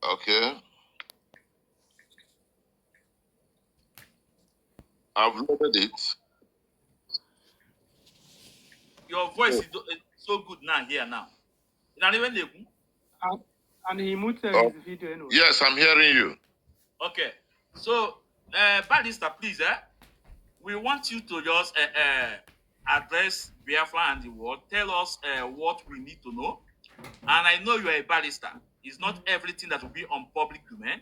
Okay. I've loaded it. Your voice is so good now, here now. And he muted his video anyway. Yes, I'm hearing you. Okay. So, Barrister, please, we want you to just address Biafra and the world. Tell us what we need to know. And I know you are a barrister. It's not everything that will be on public domain.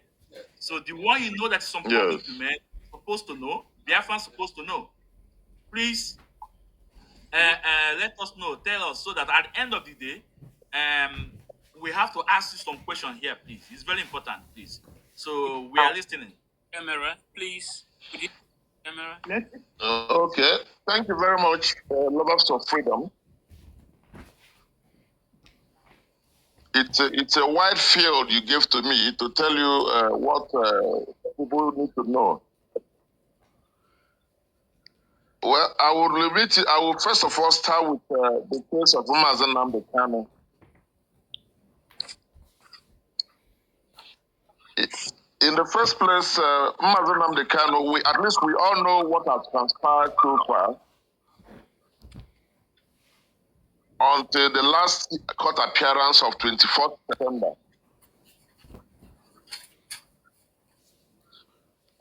So the one you know that's on public domain, supposed to know, Biafran supposed to know. Please let us know, tell us, so that at the end of the day, we have to ask you some questions here, please. It's very important, please. So we are listening. Camera, please. Camera. Okay. Thank you very much, lovers of freedom. It's a wide field you give to me to tell you what people need to know. Well, I will limit it. I will first of all start with the case of Mazen Nnameka. In the first place, Mazen Nnameka, at least we all know what has transpired so far until the last court appearance of 24th September.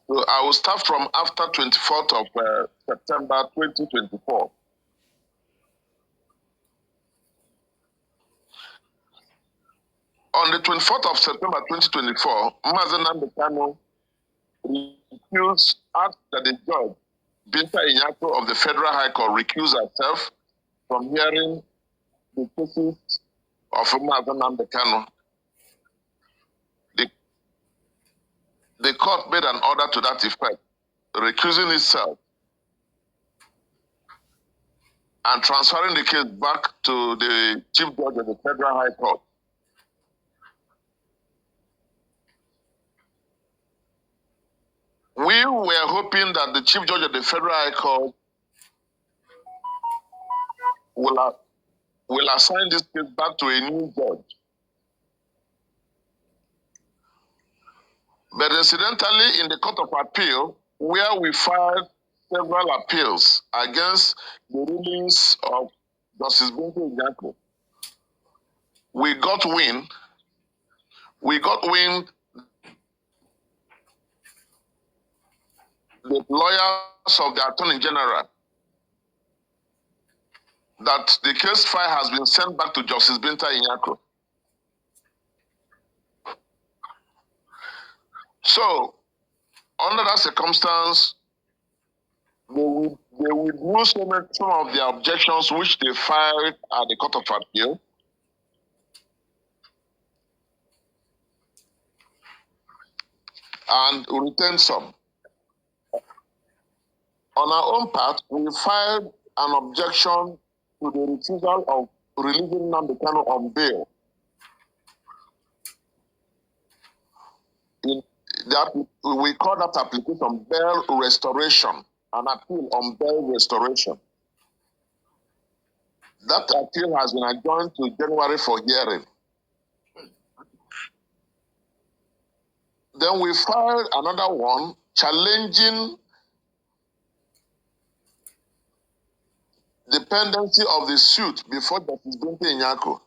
So I will start from after 24th of September 2024. On the 24th of September 2024, Mazen Nnameka asked that the judge, Binta Inyako of the Federal High Court, recuse herself from hearing the cases of Mazen Nnameka. The court made an order to that effect, recusing itself and transferring the case back to the Chief Judge of the Federal High Court. We were hoping that the Chief Judge of the Federal High Court will assign this case back to a new judge. But incidentally, in the Court of Appeal, where we filed several appeals against the rulings of Justice Binta Ejiofor, we got wind. The lawyers of the Attorney General that the case file has been sent back to Justice Binta Ejiofor. So, under that circumstance, they withdrew some of the objections which they filed at the Court of Appeal. And retained some. On our own part, we filed an objection to the refusal of releasing Nnameka on bail. We call that application bail restoration, an appeal on bail restoration. That appeal has been adjourned to January for hearing. Then we filed another one challenging the pendency of the suit before Justice Binta Ejiofor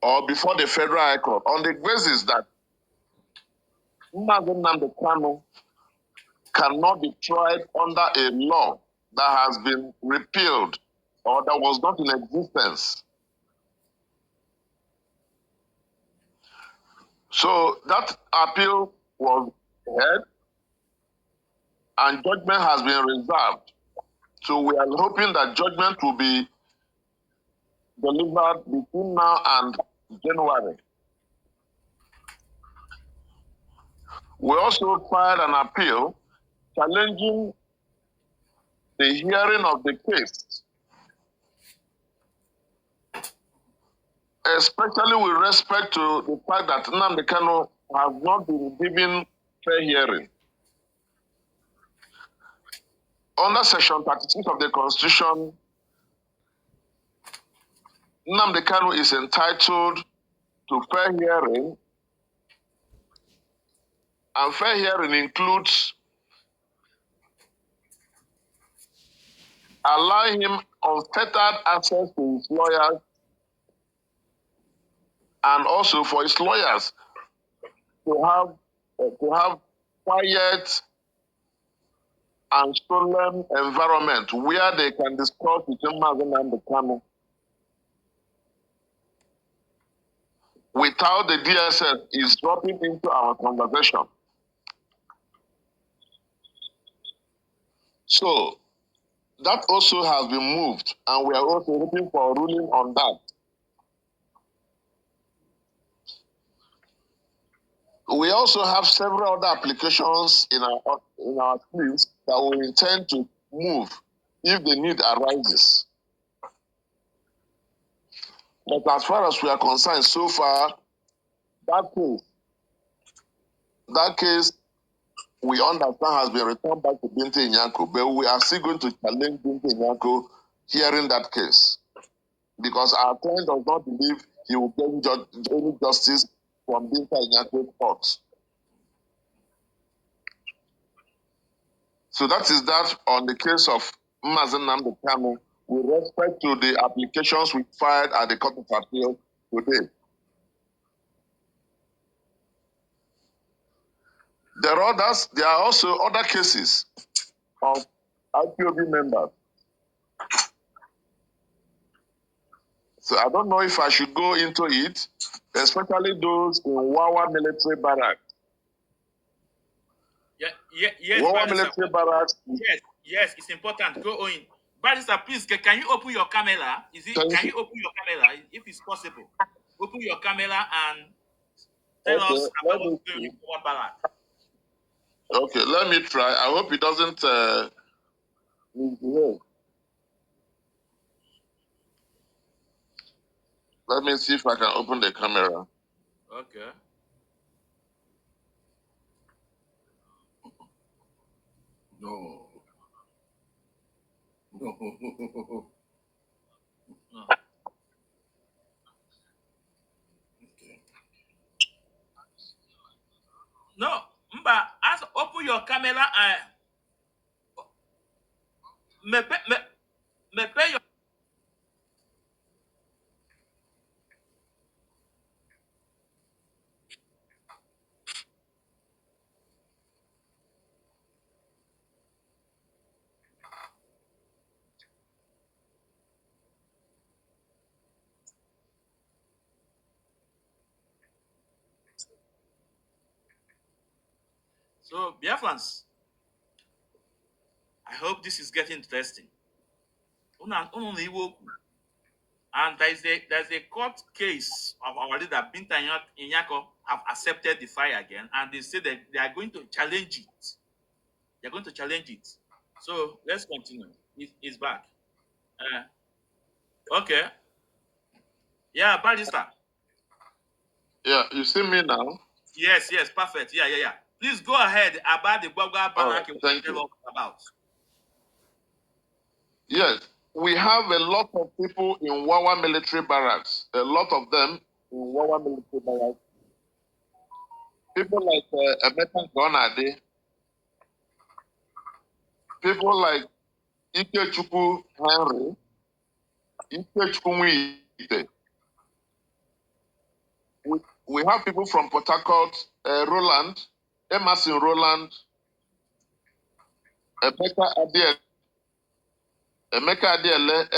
or before the Federal High Court on the basis that Mazen Nnameka cannot be tried under a law that has been repealed or that was not in existence. So that appeal was heard and judgment has been reserved. So we are hoping that judgment will be delivered between now and January. We also filed an appeal challenging the hearing of the case, especially with respect to the fact that Nnameka has not been given fair hearing. Under Section 36 of the Constitution, Nnameka is entitled to fair hearing, and fair hearing includes allowing him unfettered access to his lawyers and also for his lawyers to have quiet and solemn environment where they can discuss with him and the panel without the DSS is dropping into our conversation. So that also has been moved, and we are also looking for a ruling on that. We also have several other applications in our sleeves that we intend to move if the need arises. But as far as we are concerned, so far, that case we understand has been returned back to Binti Nyako, but we are still going to challenge Binti Nyako hearing that case because our client does not believe he will get any justice from Binti Nyako's court. So that is that on the case of Mazen Nnamdi with respect to the applications we filed at the Court of Appeal today. There are also other cases of IPOB members. So I don't know if I should go into it, especially those in Wawa military barracks. Yes, Wawa military barracks. Yes, it's important. Go on. Barrister, please, can you open your camera? Can you open your camera if it's possible? Open your camera and tell us about what's going on in Wawa barrack. Okay, let me try. I hope it doesn't misbehave. Let me see if I can open the camera. Okay. No. No, Mba, open your camera and me pay your. So, Biafrans, I hope this is getting interesting. And there's a court case of our leader Binta Nyako have accepted the fire again, and they say that they are going to challenge it. They're going to challenge it. So let's continue. It's back. Okay. Yeah, Barrister. Yeah, you see me now? Yes, perfect. Yeah. Please go ahead about the Gwagwa Barrack you want to tell us about. Yes, we have a lot of people in Wawa military barracks. A lot of them in Wawa military barracks. People like Emeka Ejiofor, people like Ikechukwu Henry, Ikechukwu Nwite. We have people from Port Harcourt, Roland, Emerson Roland, Emeka Adiele,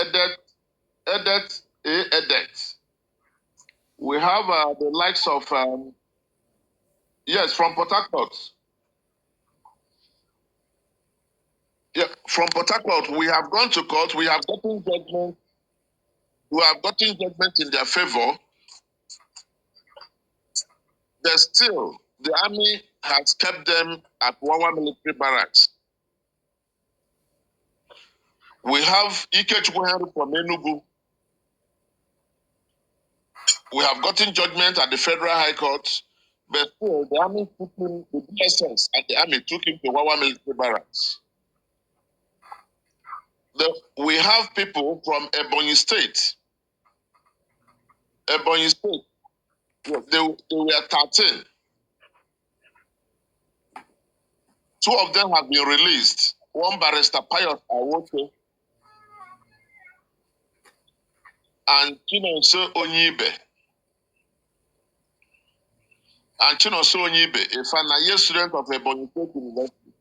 Edet. We have the likes of, from Port Harcourt. Yeah, from Port Harcourt, we have gone to court, we have gotten judgment in their favor. The army has kept them at Wawa military barracks. We have Ikechukwu Henry from Enugu. We have gotten judgment at the Federal High Court, but still the army took him, the DSS and the army took him to Wawa military barracks. We have people from Ebonyi State. They were 13. 2 of them have been released. One Barrister Pius Awoke and Chinonso Onyibe. And Chinonso Onyibe, a final year student of Ebonyi State University.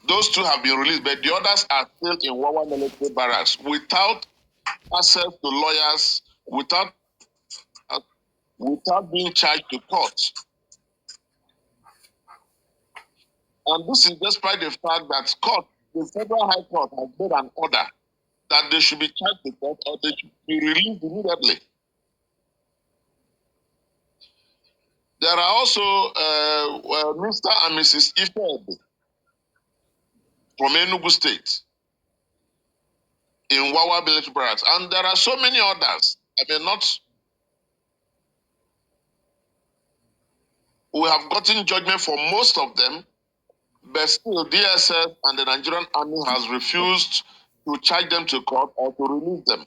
Those 2 have been released, but the others are still in Wawa military barracks without access to lawyers, without being charged to court. And this is despite the fact that the Federal High Court has made an order that they should be charged to court or they should be released immediately. There are also Mr. and Mrs. Ifed from Enugu State in Wawa military barracks. And there are so many others. We have gotten judgment for most of them, but still DSS and the Nigerian Army has refused to charge them to court or to release them.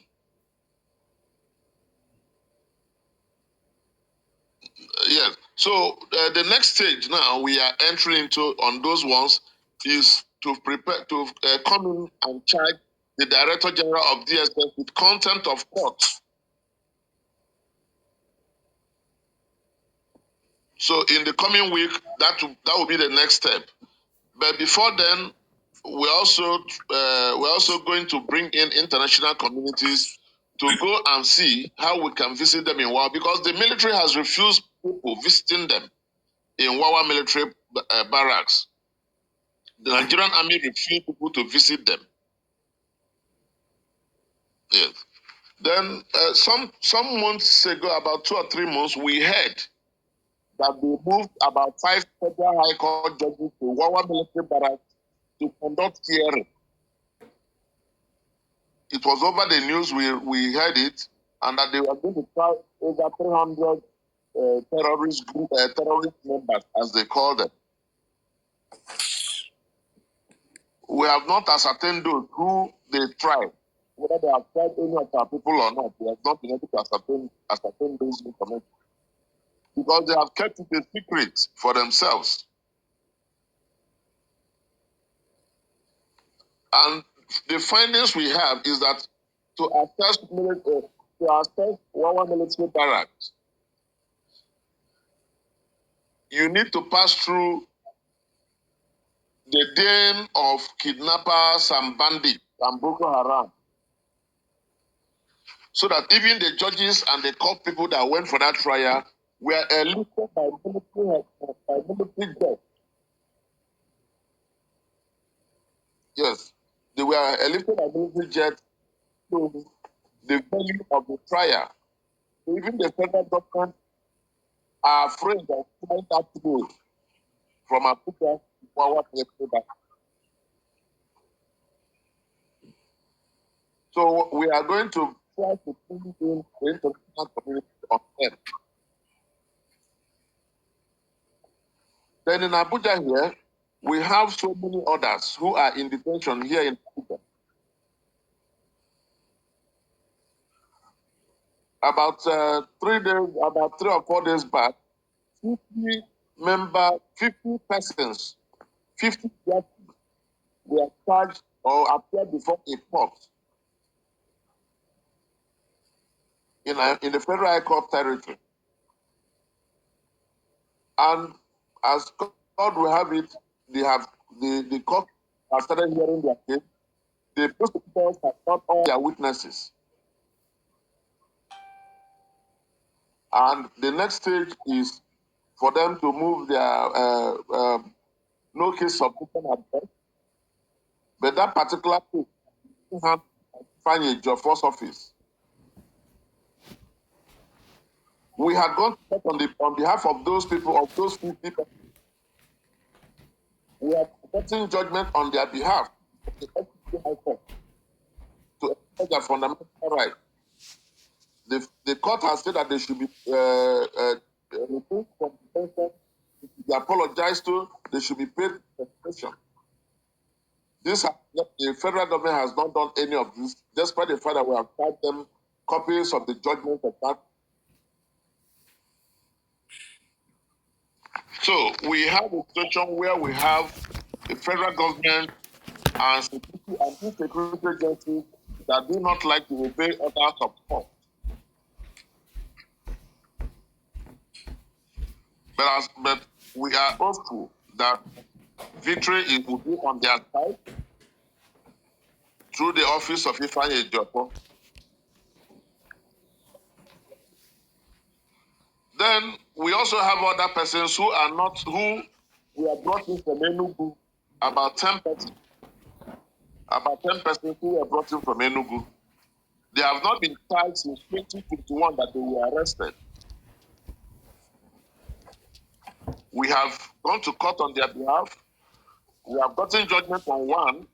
Yes. So the next stage now we are entering into on those ones is to prepare to come in and charge the Director General of DSS with contempt of court. So in the coming week, that will be the next step. But before then, we're also going to bring in international communities to go and see how we can visit them in Wawa, because the military has refused people visiting them in Wawa military barracks. The Nigerian Army refused people to visit them. Yes. Then some months ago, about 2 or 3 months, we heard that they moved about 5 Federal High Court judges to Wawa military barracks to conduct hearing. It was over the news, we heard it, and that they were going to try over 300 terrorist members, as they call them. We have not ascertained those who they tried, whether they have tried any of our people or not. We have not been able to ascertain those information, because they have kept it a secret for themselves. And the findings we have is that to access Wawa military barracks, you need to pass through the den of kidnappers and bandits and Boko Haram, so that even the judges and the court people that went for that trial were elicited by military judge. Yes, they were elicited by military judge to the value of the trial. So even the federal government are afraid of trying that road from Abuja to Wawa military barracks. So we are going to try to bring in the international community on them. Then in Abuja here, we have so many others who are in detention here in Abuja. About 3 or 4 days back, 50 persons, 50 persons were charged or appeared before a court in the Federal High Court territory. And as God will have it, the court has started hearing their case. The prosecutors have got all their witnesses. And the next stage is for them to move their no case submission address. But that particular case had to find a Ejiofor's office. We had gone to check on behalf of those people, of those 50 people. We are getting judgment on their behalf of the FCC High Court to exercise their fundamental right. The court has said that they should be removed from detention. They apologize to, they should be paid compensation. The federal government has not done any of this, despite the fact that we have charged them copies of the judgment of that. So we have a situation where we have the federal government and security and security agencies that do not like to obey orders of court. But we are hopeful that victory will be on their side through the office of Ifeanyi Ejiofor. Then we also have other persons who we are brought in from Enugu, about 10 persons. About 10 persons who were brought in from Enugu. They have not been tried since 2021 that they were arrested. We have gone to court on their behalf. We have gotten judgment on one,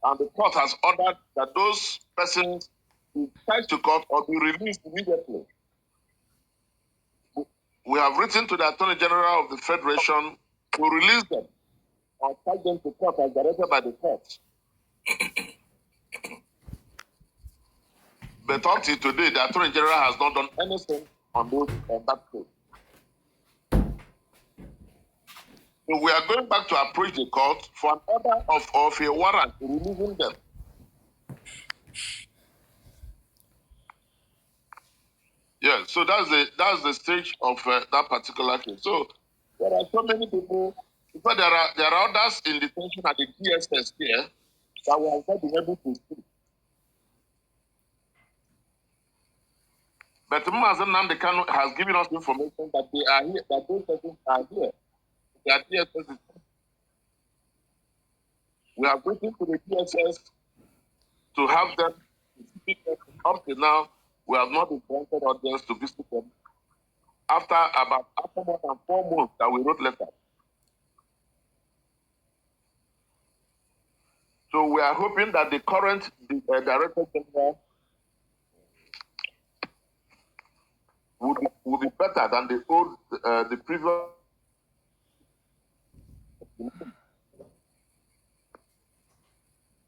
and the court has ordered that those persons be tried to court or be released immediately. We have written to the Attorney General of the Federation to release them or take them to court as directed by the court. But up to today, the Attorney General has not done anything on that case. So we are going back to approach the court for an order of a warrant releasing them. Yeah, so that's the stage of that particular case. So there are so many people. In fact, there are others in detention at the DSS here that we have not been able to see. But Mazen Nandekano has given us information that they are here, that those persons are here. They are DSS. We are waiting for the DSS to have them visit them. Up to now, we have not been granted audience to visit them. After more than 4 months that we wrote letters. So we are hoping that the current Director General will be better than the previous.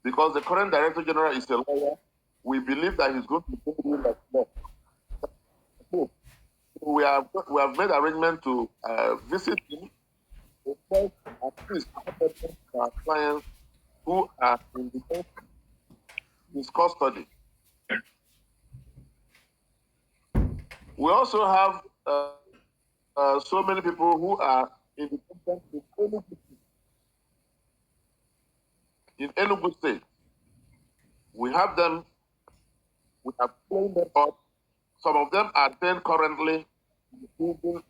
Because the current Director General is a lawyer, we believe that he's going to be doing that law. So we have made arrangement to visit him, to at least our clients who are in his custody. We also have so many people who are independent in Enugu State. We have them, we have trained them up. Some of them are then currently in Enugu.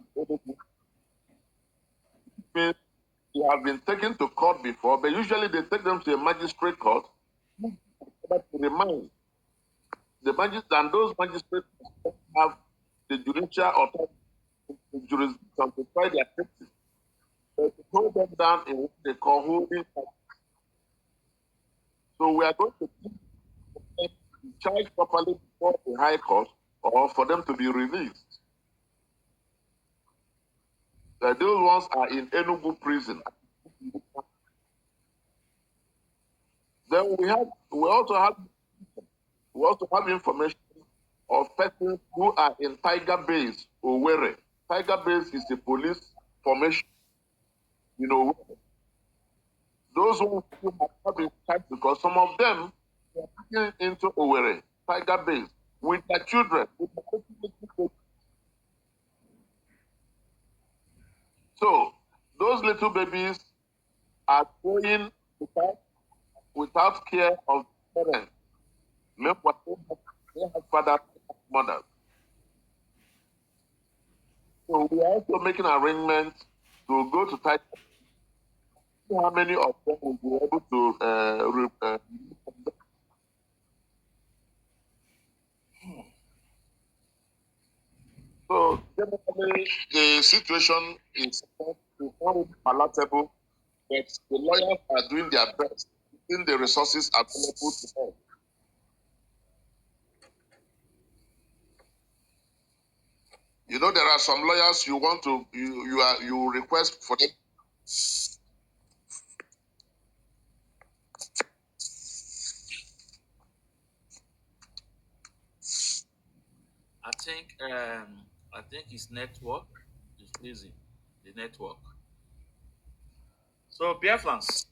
They have been taken to court before, but usually they take them to a magistrate court to remind the magistrate, and those magistrates have the judicial authority, the jurisdiction to try their cases. They hold them down in what they call holding. So we are going to keep them charged properly before the High Court or for them to be released. Those ones are in Enugu prison. Then we also have information of persons who are in Tiger Base, Owerri. Tiger Base is a police formation. You know, those ones who have not been charged because some of them are taken into Owerri, Tiger Base, with their children. So those little babies are going without care of parents. They have fathers and mothers. So we are also making arrangements to go to Tiger. How many of them will be able to So generally, the situation is not palatable, but the lawyers are doing their best within the resources available to them. You know, there are some lawyers you request for them. think his network is freezing. The network. So Biafrans,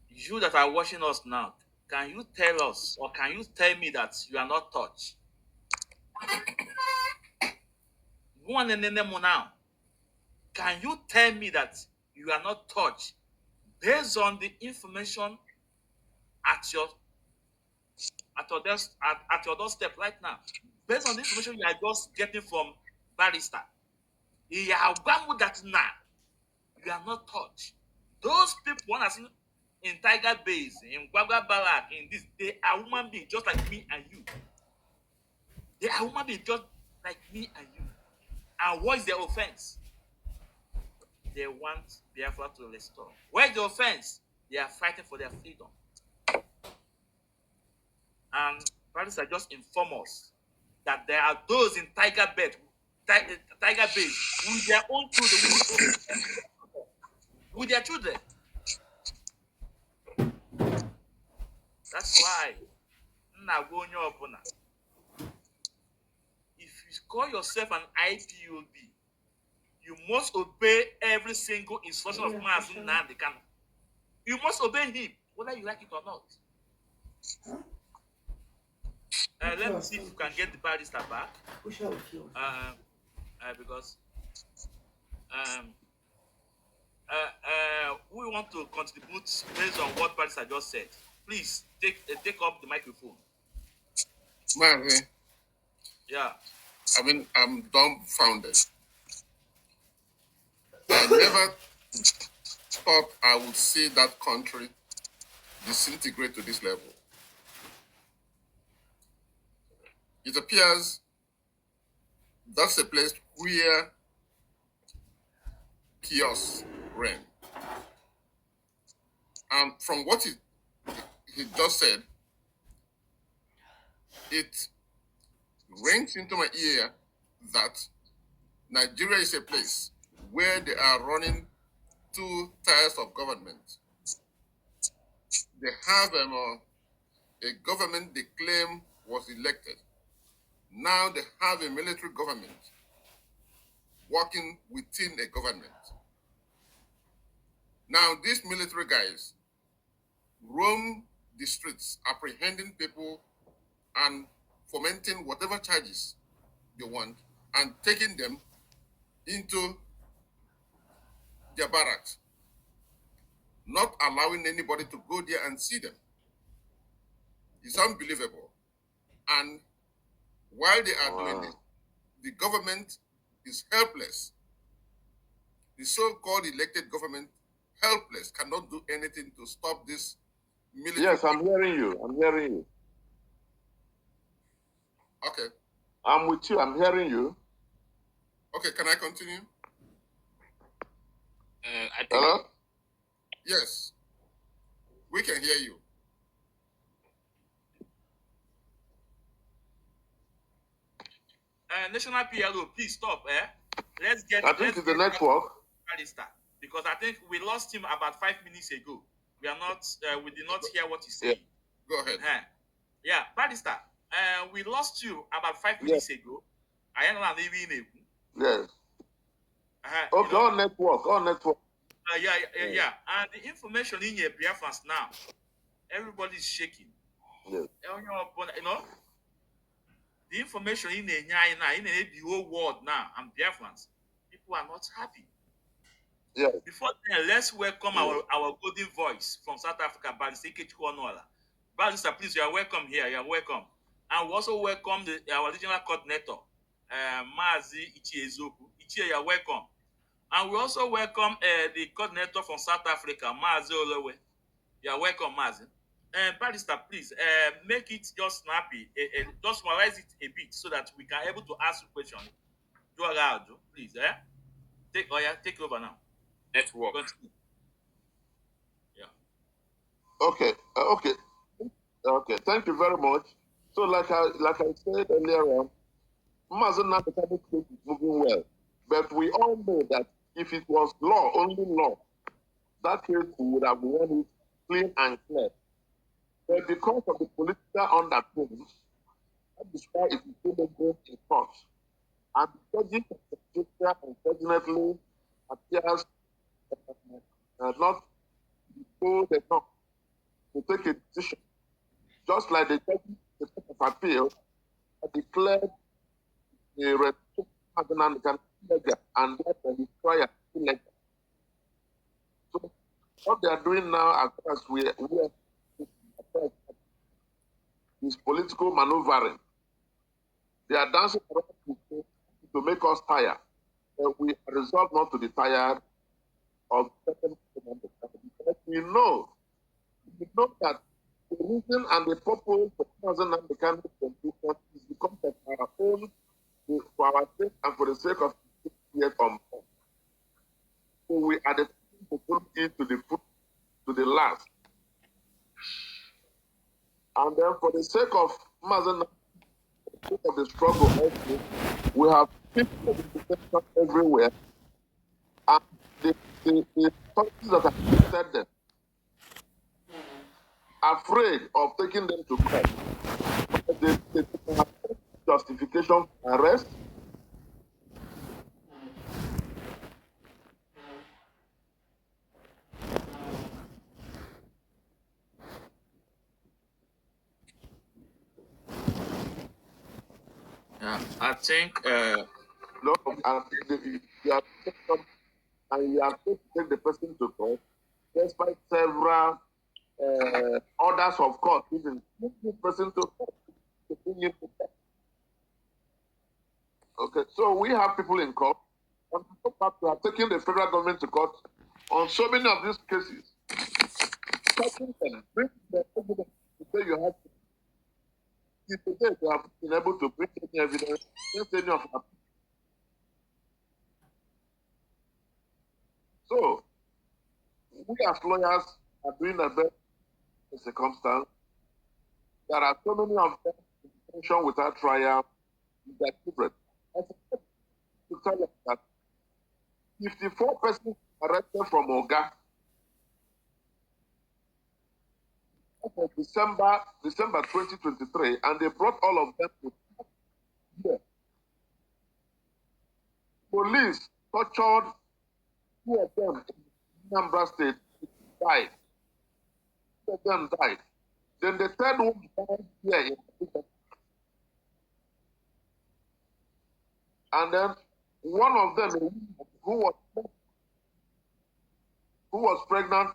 you that are watching us now, can you tell us or can you tell me that you are not touched? One and now. Can you tell me that you are not touched based on the information at your doorstep right now? Based on the information you are just getting from Barrister, you are not touched. Those people want to see in Tiger Base, in Gwagwa Barak, in this, they are human beings just like me and you. They are human beings just like me and you. And what is their offense? They want Biafra to restore. Where is the offense? They are fighting for their freedom. And Barrister just inform us that there are those in Tiger Base with their own children, with their children. That's why if you call yourself an IPOB, you must obey every single instruction of Mazi Nnamdi Kanu. You must obey him, whether you like it or not. Let me see if you can get the Barrister back. Because we want to contribute based on what Barrister just said. Please take up the microphone. Mazi. Yeah. I mean, I'm dumbfounded. I never thought I would see that country disintegrate to this level. It appears that's a place where chaos reigns. And from what he just said, it rings into my ear that Nigeria is a place where they are running two tiers of government. They have a government they claim was elected. Now they have a military government working within a government. Now these military guys roam the streets, apprehending people and fomenting whatever charges they want and taking them into their barracks, not allowing anybody to go there and see them. It's unbelievable. And while they are doing it, the government is helpless. The so-called elected government, helpless, cannot do anything to stop this military. Yes, I'm hearing you. I'm hearing you. Okay. I'm with you. I'm hearing you. Okay, can I continue? I think. Hello? Yes. We can hear you. National PLO, please stop. Let's get. I think it's the network. Barrister, because I think we lost him about 5 minutes ago. We are not. We did not hear what he said. Yeah. Go ahead. Yeah, Barrister. We lost you about 5 minutes ago. I am not leaving. Yes. Okay, on network. On network. Yeah. And the information in your Biafrans now, everybody is shaking. Yes. You know, the information in the whole world now, and Biafrans, people are not happy. Yes. Before then, let's welcome our golden voice from South Africa, Barrister Ejiofor. Barrister, please, you are welcome here. You are welcome. And we also welcome our regional coordinator, Mazi Ejiofor. You are welcome. And we also welcome the coordinator from South Africa, Mazi Olowe. You are welcome, Mazi. Barrister, please make it just snappy. Just summarize it a bit so that we can able to ask you questions. You are allowed, please. Take over now. Network. Yeah. Okay. Okay. Thank you very much. So, like I said earlier on, Mazi Nnamdi Kanu case is moving well, but we all know that if it was law, only law, that case would have won it clean and clear. But because of the political undertones, is why it is still going in court. And the judging unfortunately appears not bold enough to take a decision. Just like the judging the Court of Appeal declared the restriction illegal and therefore his trial illegal. So what they are doing now, as far as we are is political maneuvering. They are dancing around to make us tired. We are resolved not to be tired of certain because we know that the reason and the purpose for 2000 constitution is because of our own, for our sake and for the sake of years on. So we are the to put it to the last. And then for the sake of Mazen, of the struggle also, we have people everywhere, and the authorities that have said them afraid of taking them to court. They have justification for arrest. Yeah, I think No, and you are and you are supposed to take the person to court, despite several orders of court, even take the person to court. Okay, so we have people in court, and we are taking the federal government to court on so many of these cases. Bring the evidence to say you have to. If you have been able to bring any evidence against any of our. So, we as lawyers are doing the best in circumstance. There are so many of them in detention without trial, that children. I forgot to tell us that 54 persons arrested from Oga December 2023, and they brought all of them to here. Police tortured 2 of them in Anambra State, died. 2 of them died. Then the third one died here in Africa. And then one of them, who was pregnant,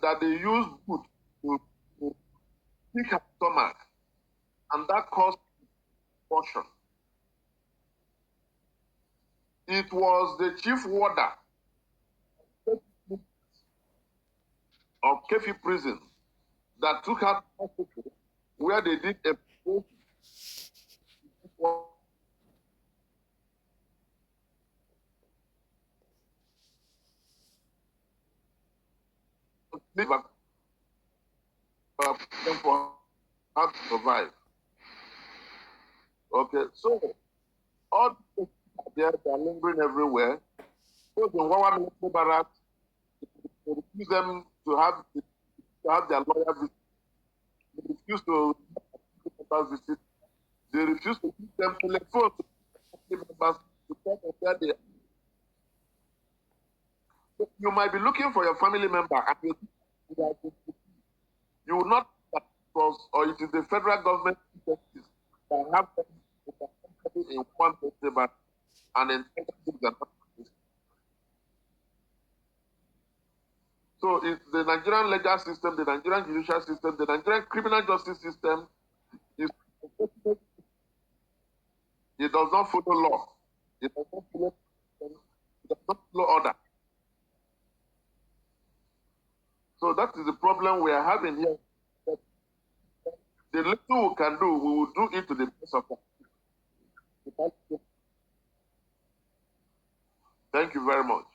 that they used food to pick her stomach, and that caused abortion. It was the chief warder of Kefi prison that took her to hospital, where they did a for her to survive. Okay, so all these they are lingering everywhere. Those in Wawa military barracks, they refuse them to have their lawyer visit. They refuse to visit. They refuse to give them telephone to members to talk of where they are. So you might be looking for your family member and you will not because or it is the federal government that have them in one paper and then so it's the Nigerian legal system, the Nigerian judicial system, the Nigerian criminal justice system is it does not follow law. It does not follow order. So that is the problem we are having here. The little we can do, we will do it to the best of us. Thank you very much.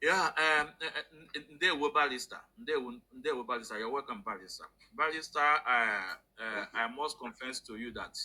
yeah, Ndewo Barrister. Ndewo Barrister. You're welcome, Barrister. Barrister, I must confess to you that